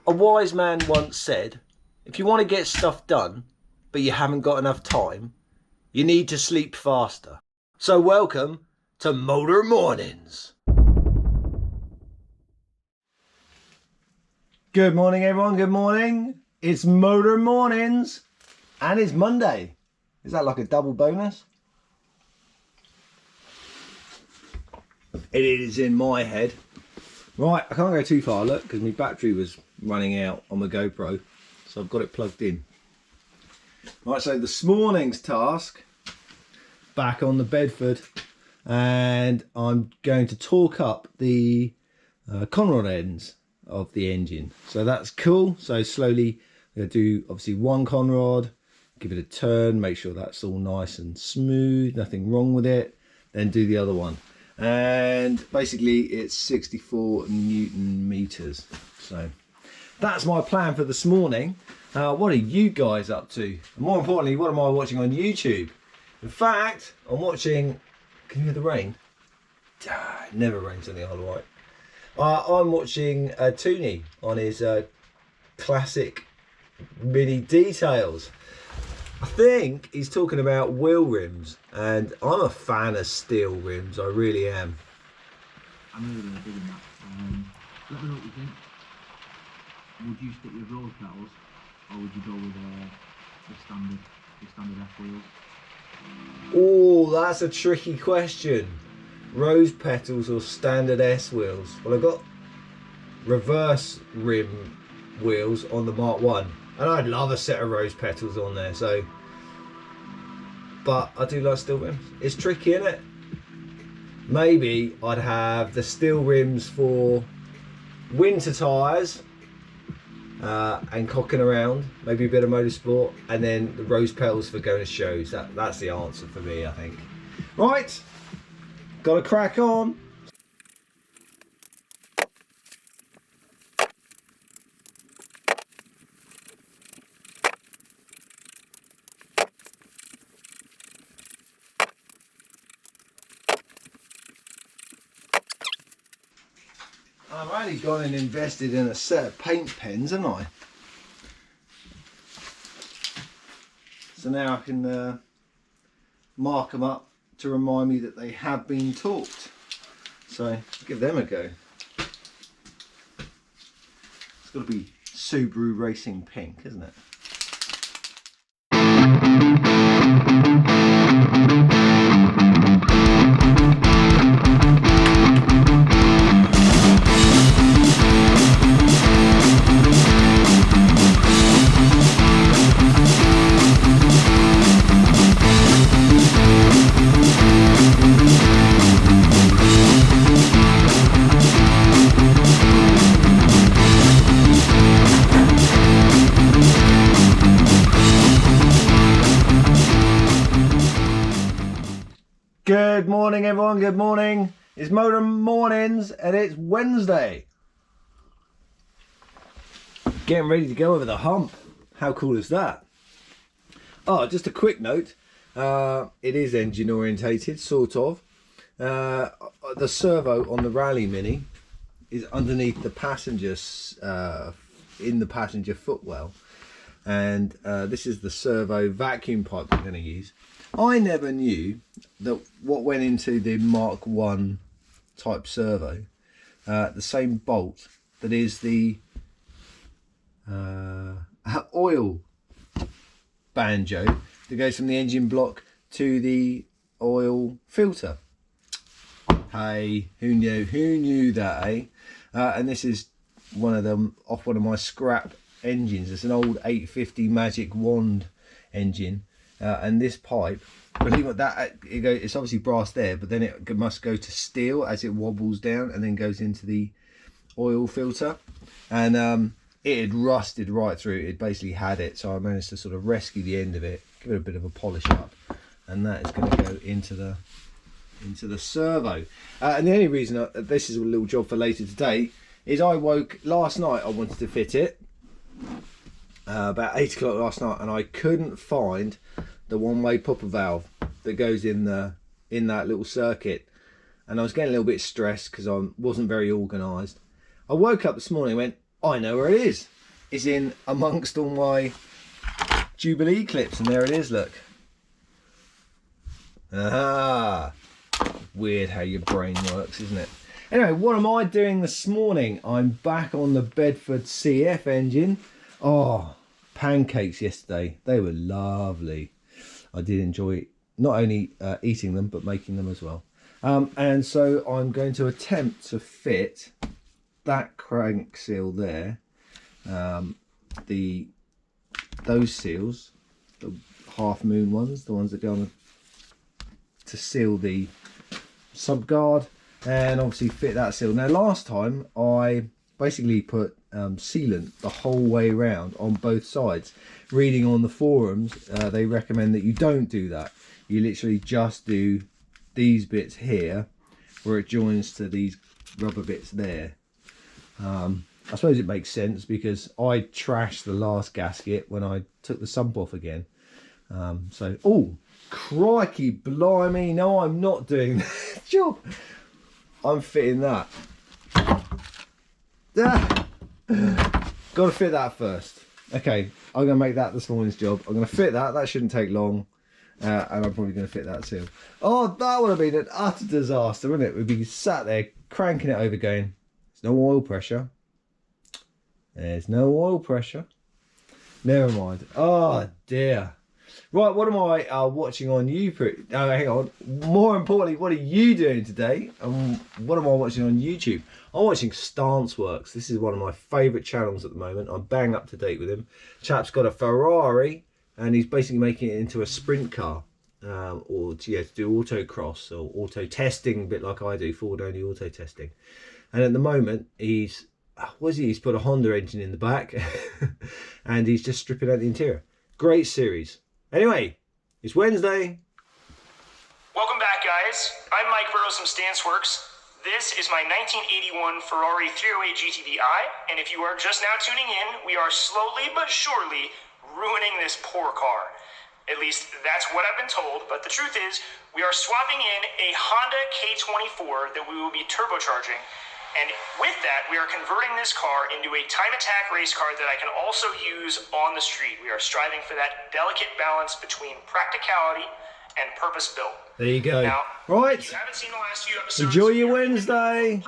A wise man once said, if you want to get stuff done, but you haven't got enough time, you need to sleep faster. So welcome to Motor Mornings. Good morning, everyone. Good morning. It's Motor Mornings and it's Monday. Is that like a double bonus? It is in my head. Right, I can't go too far, look, because my battery was running out on my GoPro, so I've got it plugged in. Right, so this morning's task, back on the Bedford, and I'm going to torque up the conrod ends of the engine. So that's cool. So slowly, I'm going to do obviously one conrod, give it a turn, make sure that's all nice and smooth, nothing wrong with it, then do the other one. And basically it's 64 Newton meters. So that's my plan for this morning. What are you guys up to? And more importantly, what am I watching on YouTube? In fact, I'm watching, can you hear the rain? It never rains on the Isle of Wight. I'm watching Tooney on his classic mini details. I think he's talking about wheel rims, and I'm a fan of steel rims, I really am. I'm really digging that. Let me know what you think. Would you stick with rose petals, or would you go with the standard F wheels? Oh, that's a tricky question. Rose petals or standard S wheels? Well, I've got reverse rim wheels on the Mark 1. And I'd love a set of rose petals on there, so. But I do like steel rims. It's tricky, isn't it? Maybe I'd have the steel rims for winter tyres and cocking around, maybe a bit of motorsport, and then the rose petals for going to shows. That's the answer for me, I think. Right, gotta crack on. I've only gone and invested in a set of paint pens, haven't I? So now I can mark them up to remind me that they have been torqued. So give them a go. It's got to be Subaru Racing Pink, isn't it? Good morning, everyone. Good morning. It's Motor Mornings and it's Wednesday. Getting ready to go over the hump. How cool is that? Oh, just a quick note. It is engine orientated, sort of. The servo on the Rally Mini is underneath the passengers, in the passenger footwell. And this is the servo vacuum pipe we're going to use. I never knew that what went into the Mark 1 type servo, the same bolt that is the oil banjo that goes from the engine block to the oil filter. Hey, who knew that, eh? And this is one of them off one of my scrap engines. It's an old 850 Magic Wand engine. And this pipe, believe it, it's obviously brass there, but then it must go to steel as it wobbles down and then goes into the oil filter. And it had rusted right through. It basically had it, so I managed to sort of rescue the end of it, give it a bit of a polish up, and that is going to go into the servo. And the only reason this is a little job for later today is I woke last night. I wanted to fit it about 8 o'clock last night, and I couldn't find the one-way popper valve that goes in that little circuit, and I was getting a little bit stressed because I wasn't very organised. I woke up this morning and went, I know where it is. is in amongst all my Jubilee clips, and there it is, look. Ah, weird how your brain works, isn't it? Anyway, what am I doing this morning? I'm back on the Bedford CF engine. Oh, pancakes yesterday. They were lovely. I did enjoy not only eating them, but making them as well. And so I'm going to attempt to fit that crank seal there, those seals, the half moon ones, the ones that go on to seal the sump guard, and obviously fit that seal. Now last time I basically put sealant the whole way around on both sides. Reading on the forums, they recommend that you don't do that. You literally just do these bits here where it joins to these rubber bits there. I suppose it makes sense because I trashed the last gasket when I took the sump off again. So, oh, crikey, blimey, no, I'm not doing that job. I'm fitting that. Got to fit that first. Okay, I'm going to make that this morning's job. I'm going to fit that. That shouldn't take long. And I'm probably going to fit that seal. Oh, that would have been an utter disaster, wouldn't it? We'd be sat there cranking it over going, there's no oil pressure. There's no oil pressure. Never mind. Oh, dear. Right, what am I watching on YouTube? Oh, hang on. More importantly, what are you doing today? And what am I watching on YouTube? I'm watching Stance Works. This is one of my favourite channels at the moment. I'm bang up to date with him. Chap's got a Ferrari, and he's basically making it into a sprint car. Or to do autocross or auto testing, a bit like I do, forward only auto testing. And at the moment, he's put a Honda engine in the back, and he's just stripping out the interior. Great series. Anyway, it's Wednesday. Welcome back, guys. I'm Mike Burrows from Stance Works. This is my 1981 Ferrari 308 GTDI, and if you are just now tuning in, we are slowly but surely ruining this poor car. At least that's what I've been told, but the truth is, we are swapping in a Honda K24 that we will be turbocharging, and with that, we are converting this car into a time attack race car that I can also use on the street. We are striving for that delicate balance between practicality and purpose built. There you go. Now, right. if you haven't seen the last few episodes, enjoy your Wednesday.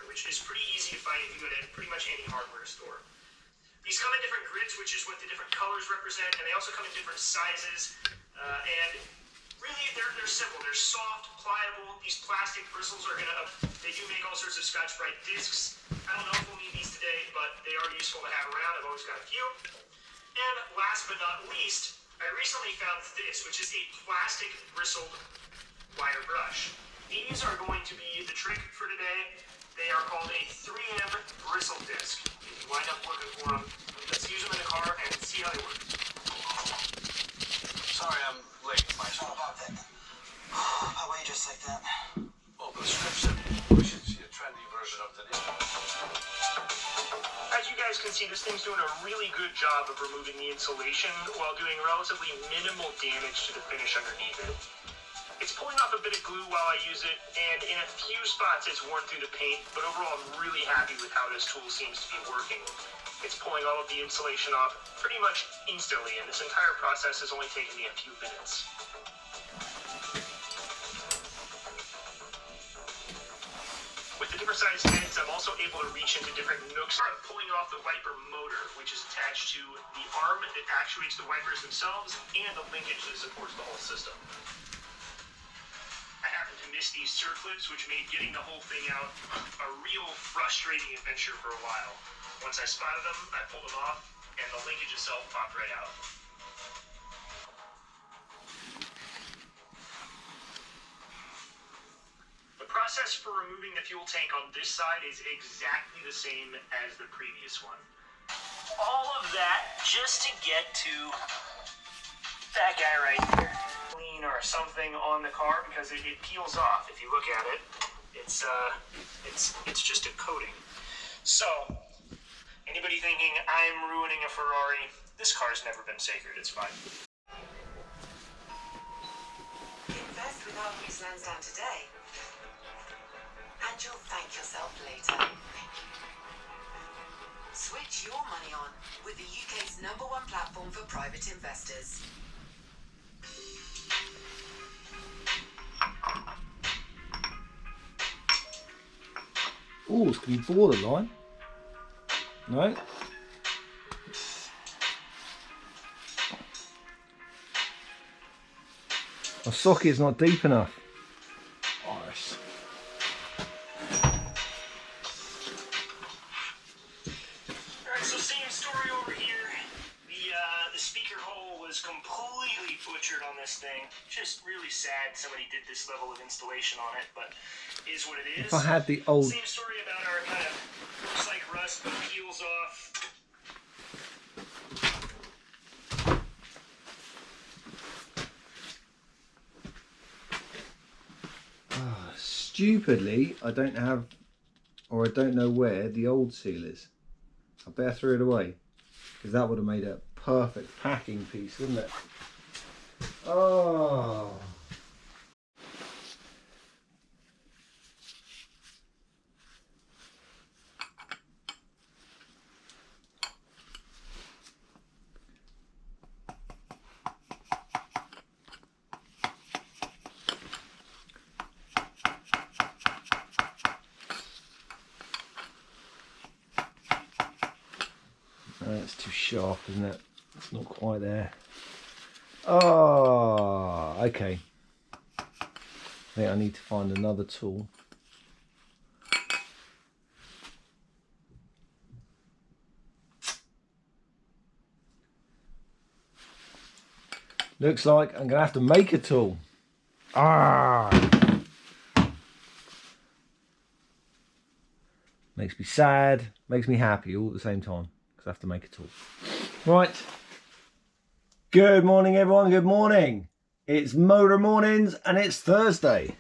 Which is pretty easy to find if you go to pretty much any hardware store. These come in different grids, which is what the different colors represent, and they also come in different sizes. And really, they're simple. They're soft, pliable. These plastic bristles are they do make all sorts of Scotch-Brite discs. I don't know if we'll need these today, but they are useful to have around. I've always got a few. And last but not least, I recently found this, which is a plastic bristled wire brush. These are going to be the trick for today. They are called a 3M bristle disc. If you wind up looking for them, let's use them in the car and see how they work. Sorry I'm late, Mike. How about that? By way just like that. Well, the script said we should see a trendy version of the disc. As you guys can see, this thing's doing a really good job of removing the insulation while doing relatively minimal damage to the finish underneath it. It's pulling off a bit of glue while I use it, and in a few spots it's worn through the paint, but overall I'm really happy with how this tool seems to be working. It's pulling all of the insulation off pretty much instantly, and this entire process has only taken me a few minutes. With the different sized heads, I'm also able to reach into different nooks. I'm pulling off the wiper motor, which is attached to the arm that actuates the wipers themselves, and the linkage that supports the whole system. I happened to miss these circlips, which made getting the whole thing out a real frustrating adventure for a while. Once I spotted them, I pulled them off, and the linkage itself popped right out. The process for removing the fuel tank on this side is exactly the same as the previous one. All of that just to get to that guy right there. Or something on the car because it peels off. If you look at it, it's just a coating. So anybody thinking I'm ruining a Ferrari, this car's never been sacred. It's fine. Invest with our Grease Lansdowne today, and and you'll thank yourself later. Switch your money on with the UK's #1 platform for private investors. Oh, it's going to be borderline. No. My socket's not deep enough. Iris. Alright, so same story over here. The speaker hole was completely butchered on this thing. Just really sad somebody did this level of installation on it, but it is what it is. If I had the old... Same story about our kind of looks like rust but peels off. Stupidly, I don't have, or I don't know where the old seal is. I better throw it away, because that would have made a perfect packing piece, wouldn't it? Oh. It's too sharp, isn't it? It's not quite there. Oh, okay. I think I need to find another tool. Looks like I'm gonna have to make a tool. Ah! Makes me sad, makes me happy all at the same time, because I have to make a tool. Right. Good morning, everyone. Good morning. It's Motor Mornings and it's Thursday.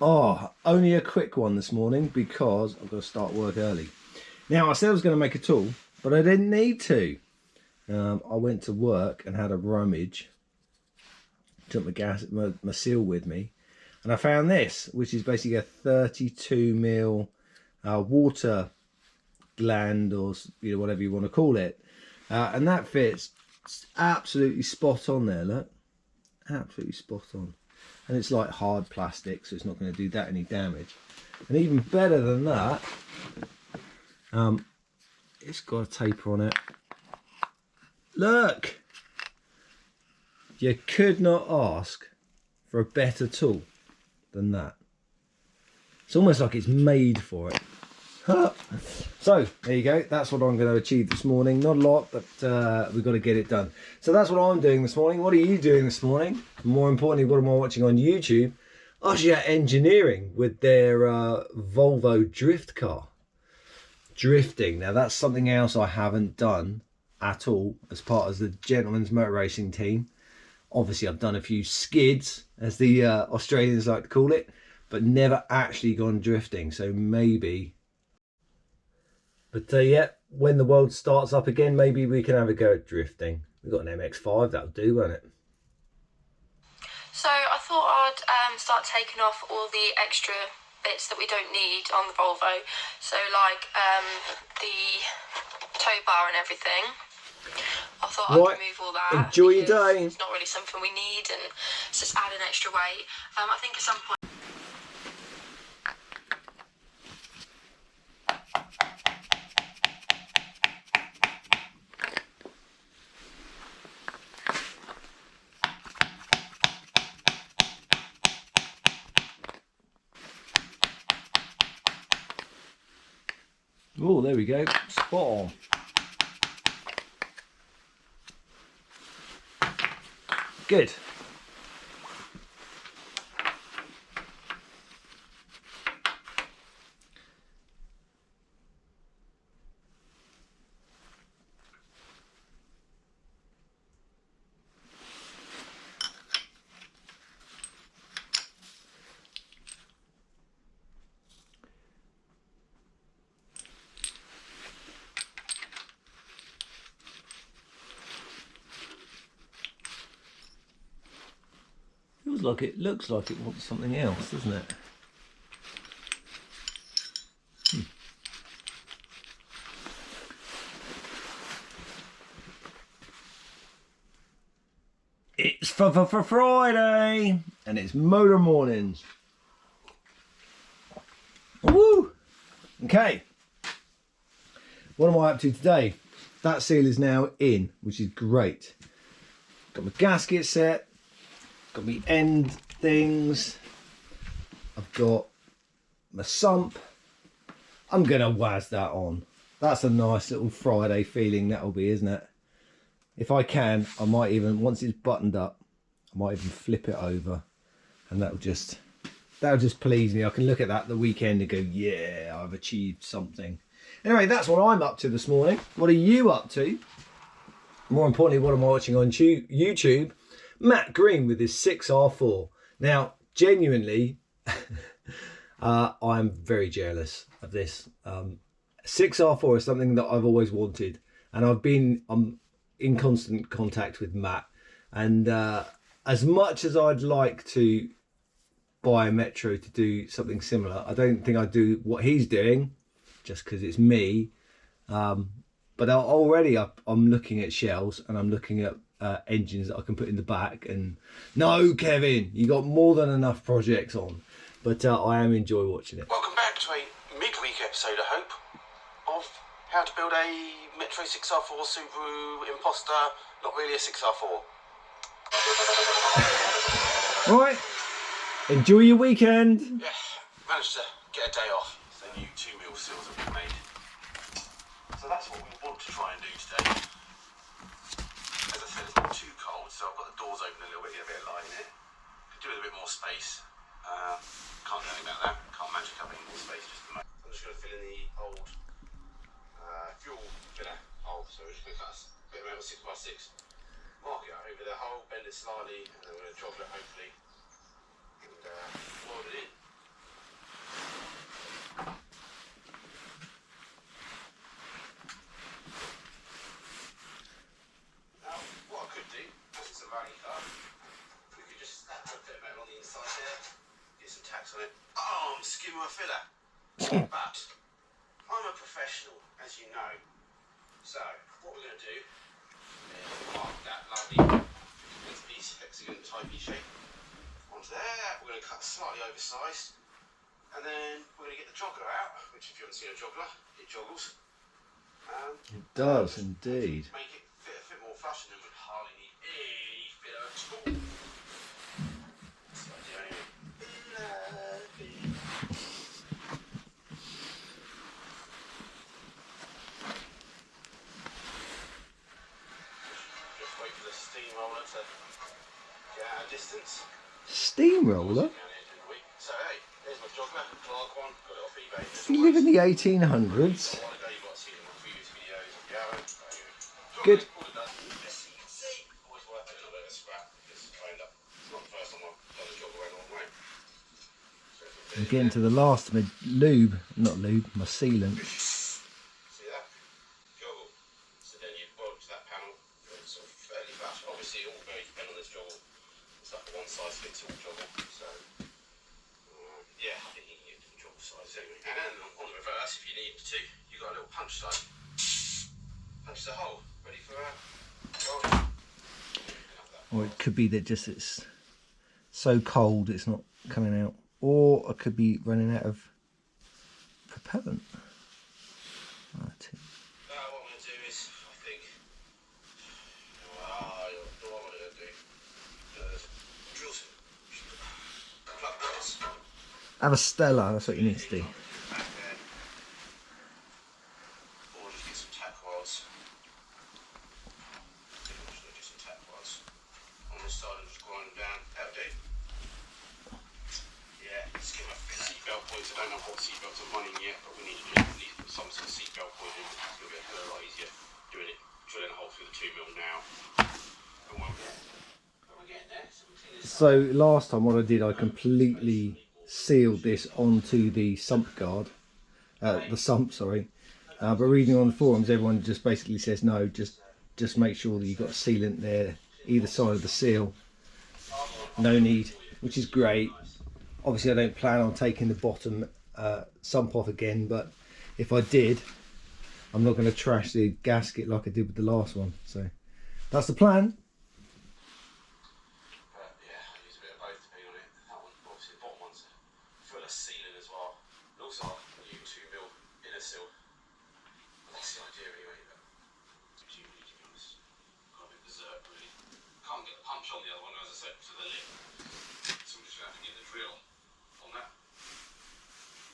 Oh, only a quick one this morning because I've got to start work early. Now, I said I was going to make a tool, but I didn't need to. I went to work and had a rummage. Took my seal with me. And I found this, which is basically a 32mm water gland, or whatever you want to call it, and that fits absolutely spot on there. Look, absolutely spot on, and it's like hard plastic, so it's not going to do that any damage. And even better than that, it's got a taper on it. Look, you could not ask for a better tool than that. It's almost like it's made for it. So there you go, that's what I'm going to achieve this morning. Not a lot, but we've got to get it done. So that's what I'm doing this morning. What are you doing this morning? More importantly, what am I watching on YouTube? Ossia Engineering with their Volvo drift car. Drifting. Now that's something else I haven't done at all as part of the Gentleman's Motor Racing team. Obviously I've done a few skids, as the Australians like to call it, but never actually gone drifting. So maybe... But yeah, when the world starts up again, maybe we can have a go at drifting. We've got an MX-5, that'll do, won't it? So I thought I'd start taking off all the extra bits that we don't need on the Volvo. So like the tow bar and everything. I thought I'd remove all that. Enjoy your day. It's not really something we need, and it's just adding extra weight. I think at some point... Oh, there we go. Spot on. Good. Feels like it looks like it wants something else, doesn't it? It's for Friday, and it's motor mornings. Woo! Okay. What am I up to today? That seal is now in, which is great. Got my gasket set. Got my end things. I've got my sump. I'm gonna waz that on. That's a nice little Friday feeling that'll be, isn't it? If I can, I might even, once it's buttoned up, I might even flip it over, and that'll just please me. I can look at that the weekend and go, yeah, I've achieved something. Anyway, that's what I'm up to this morning. What are you up to? More importantly, what am I watching on YouTube? Matt Green with his 6R4. Now, genuinely, I'm very jealous of this. 6R4 is something that I've always wanted, and I'm in constant contact with Matt. And as much as I'd like to buy a Metro to do something similar, I don't think I'd do what he's doing just because it's me. But already I'm looking at shells, and I'm looking at engines that I can put in the back. And no, Kevin, you got more than enough projects on. But I am enjoy watching it. Welcome back to a midweek episode, I hope, of how to build a Metro 6R4 Subaru Imposter, not really a 6R4. Right, enjoy your weekend. Yeah, managed to get a day off. So the new 2mm seals have been made. So that's what we want to try and do today. As I said, it's not too cold, so I've got the doors open a little bit, get a bit of light in it. Could do with a bit more space. Can't do anything about that. Can't magic up any more space just at the moment. I'm just going to fill in the old fuel filler hole. So we're just going to cut a bit of metal 6x6, mark it over the hole, bend it slightly, and then we're going to joggle it hopefully and weld it in. Now, what I could do, as it's a rally car, we could just slap a bit of metal on the inside there, get some tacks on it. Oh, I'm skimming a filler. But I'm a professional, as you know. So what we're going to do is mark that lovely piece, hexagon type shape onto there. We're going to cut slightly oversized, and then we're going to get the joggler out, which if you haven't seen a joggler, it joggles. It does indeed. Make it fit more flush, and then we'd hardly need any filler at all. That's what I do anyway. Just wait for the steamroller to get out of distance. Steamroller? So hey, there's my joggler, Clark one, got it off eBay. You live in the 1800s. Good. I'm getting to the last of my lube, not lube, my sealant. See that? Joggle. So then you weld to that panel, it's sort of fairly flush. Obviously, it all very depends on this joggle. It's like a one size fits all joggle. So, yeah, I think you can get different joggle sizes anyway. And then on the reverse, if you need to, you've got a little punch side. Punch the hole, ready for welding. Or it could be that just it's so cold it's not coming out. Or I could be running out of propellant. What I'm going to do is, I think, what I'm going to do is drill some plug bolts. Have a Stella, that's what you need to do. Back there. Or just get some tack rods. I think I'm just going to do some tack rods on this side and just grind them down. That'll do. Yeah, let's get my seatbelt points. I don't know what seatbelts I'm running yet, but we need to put some sort of seatbelt point in. It's going to be a hell of a lot easier doing it, drilling a hole through the 2mm now. And we're getting there. So we'll clean this up. So last time what I did, I completely sealed this onto the sump guard, the sump, sorry. But reading on the forums, everyone just basically says no, just make sure that you've got a sealant there, either side of the seal. No need which is great. Obviously I don't plan on taking the bottom sump off again, but if I did, I'm not going to trash the gasket like I did with the last one. So that's the plan. But yeah, I use a bit of both to be on it. That one, obviously the bottom one's full of sealing as well. And also a new 2mm inner seal. But that's the idea anyway. But it's too really, to be honest. Got a bit berserk really. Can't get the punch on the other one, as I said, to the lip. So I'm just going to have to get the drill on that.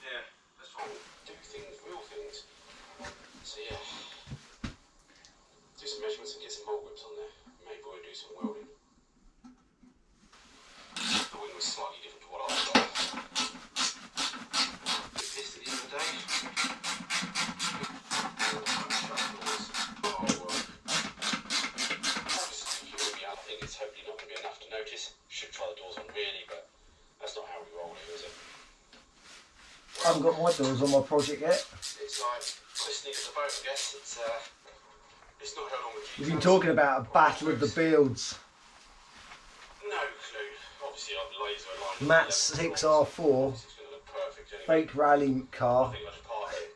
Yeah, let's try and do things, real things. So yeah, do some measurements and get some mold whips on there. Maybe we'll do some welding. The wing was slightly different to what I got. Bit pissed at the end of the day. I think it's hopefully not going to be enough to notice. Should try the doors on really, but that's not how we roll here, is it? I haven't got my doors on my project yet. It's like listening at the boat, I guess. It's not how long We've been talking about a battle of the builds. No clue. Obviously, I've laser aligned. Matt's 6R4 It's going to look perfect anyway. fake rally car I think I'll just park it.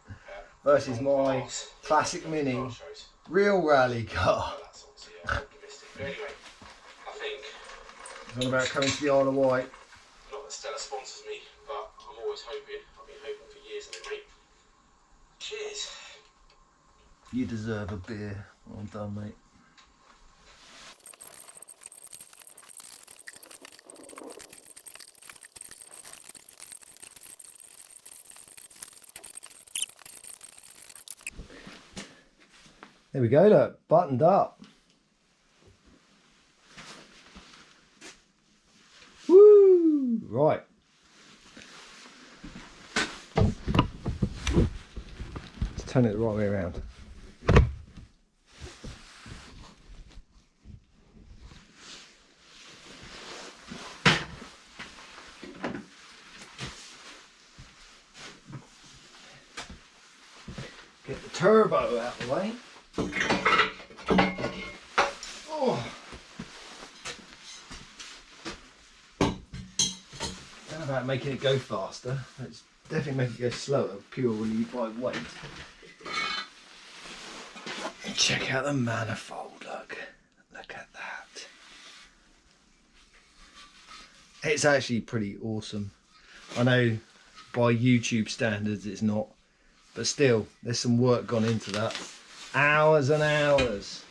versus my classic mini real rally car. That's obviously optimistic. But anyway, I think, It's on about coming to the Isle of Wight. not that Stella sponsors me, but I'm always hoping. I've been hoping for years, and they mate. Cheers. You deserve a beer. Well done, mate. There we go, look, buttoned up. Woo! Right. Let's turn it the right way around. Get the turbo out of the way. Oh. Don't know about making it go faster. It's definitely making it go slower, purely by weight. And check out the manifold, look. Look at that. It's actually pretty awesome. I know by YouTube standards it's not, but still, there's some work gone into that. Hours and hours.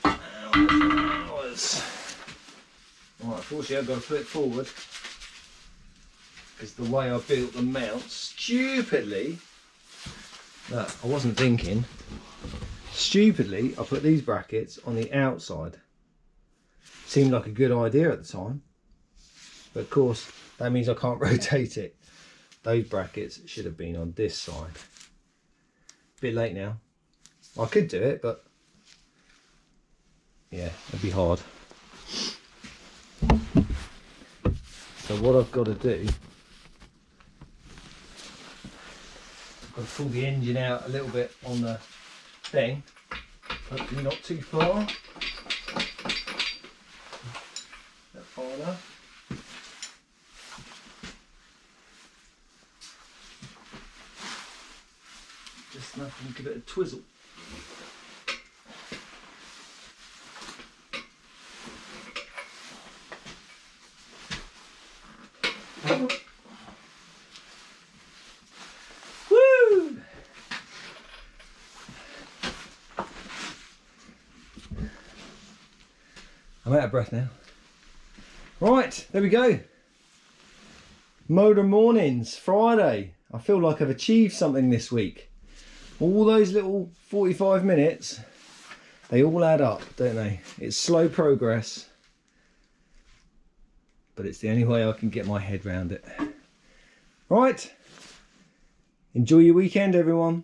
Hours and hours. Right, unfortunately I've got to put it forward because the way I built the mount, stupidly, look, I wasn't thinking, stupidly I put these brackets on the outside. Seemed like a good idea at the time, but of course that means I can't rotate it. Those brackets should have been on this side. Bit late now. I could do it, but yeah, it'd be hard. So what I've got to do, I've got to pull the engine out a little bit on the thing. Hopefully not too far. Not far enough. Just enough to make a bit of twizzle. Woo! I'm out of breath now. Right, there we go. Motor Mornings, Friday. I feel like I've achieved something this week. All those little 45 minutes, they all add up, don't they? It's slow progress, but it's the only way I can get my head around it. Right, enjoy your weekend, everyone.